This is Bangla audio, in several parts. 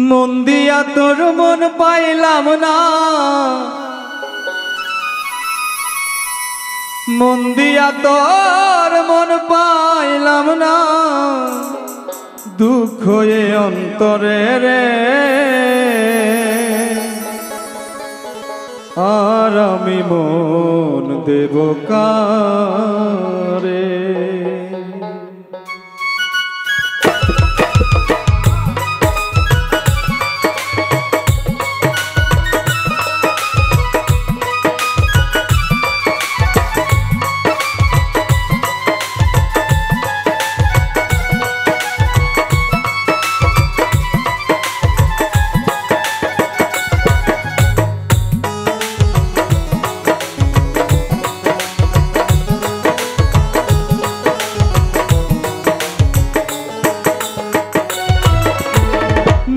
মন দিয়া তোর মন পাইলাম না, মন দিয়া তোর মন পাইলাম না, দুঃখ এ অন্তরে রে। আর আমি মন দেব কারে?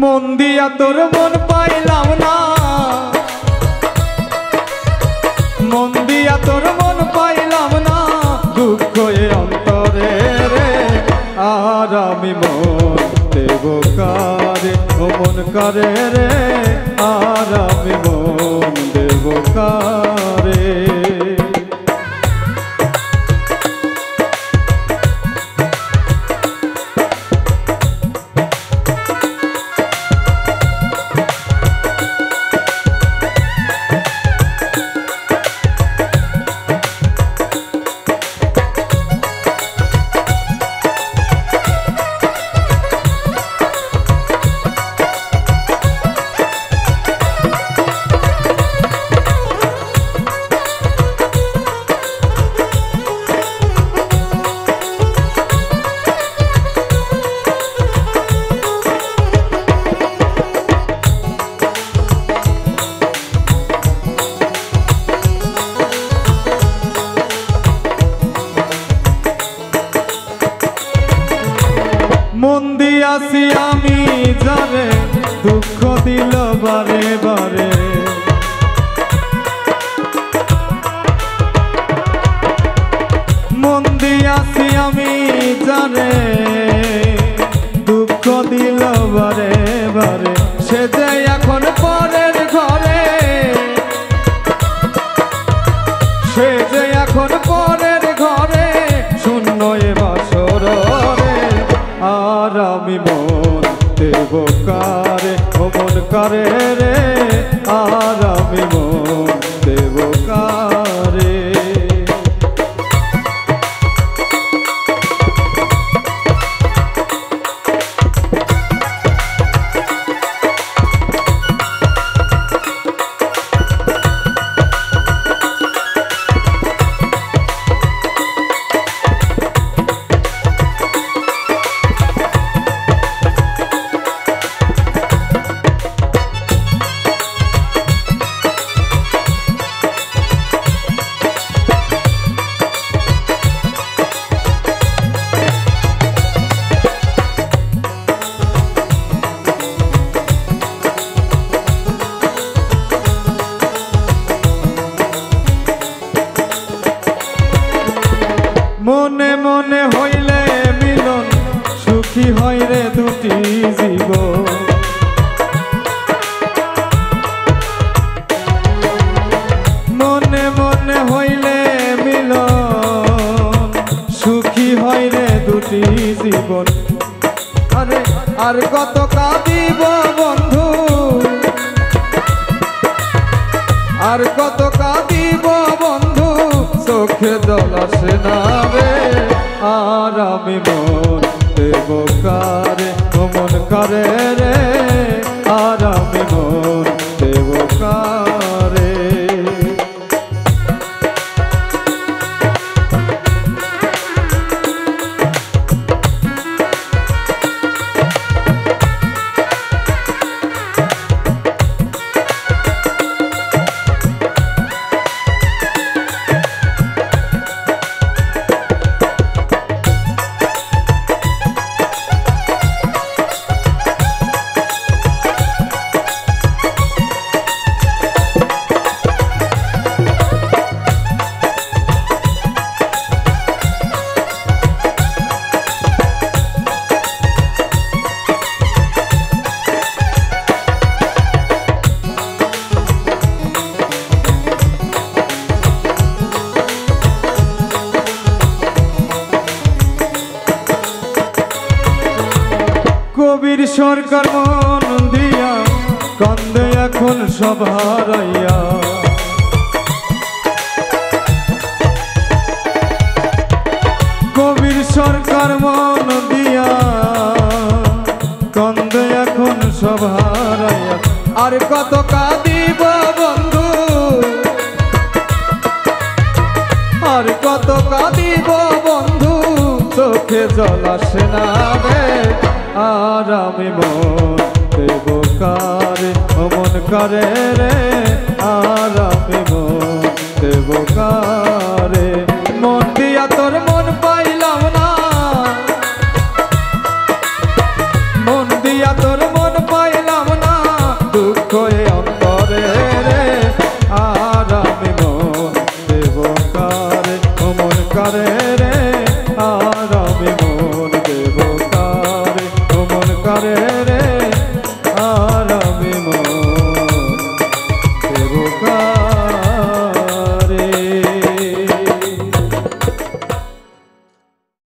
মন দিয়া তোর মন পাইলাম না, মন দিয়া তোর মন পাইলাম না, দুঃখ এ অন্তরে রে। আর আমি মন দেব কারে? ও মন কারে রে? আর আমি মন দেব কারে? মন দিয়াছি আমি যারে, দুঃখ দিল বারে বারে। মন দিয়াছি আমি যারে, দুঃখ দিল বারে বারে। সে যে এখন পরের ঘরে, সে যে এখন পরের ঘরে, শূন্য এ বাসর রে। আর আমি মন দেব কারে? ও মন কারে রে? আর আমি মন দেব কারে? মনে মনে হইলে মিলন, সুখী হয় রে দুটি জীবন। মনে মনে হইলে মিলন, সুখী হয় রে দুটি জীবন। আরে আর কত কাঁদিব বন্ধু, আর কত কাঁদিব বন্ধু, চোখে জল আসে না রে। আর আমি মন দেব কারে? ও মন কারে রে? আর আমি মন দেব কারে? কবির সরকার মন দিয়া কান্দে এখন সব হারাইয়া। কবির সরকার মন দিয়া কান্দে এখন সব হারাইয়া। আর কত কাঁদিব বন্ধু, আর কত কাঁদিব বন্ধু, চোখে জল আসে না রে। আর আমি মন দেব কারে, মন করে রে। আর আমি মন দেব কারে, মন দিয়া তোর মন পাইলাম না, মন দিয়া তোর মন পাইলাম না, দুঃখ অন্তরে রে। আর আমি মন দেব কারে, মন করে রে। আর আমি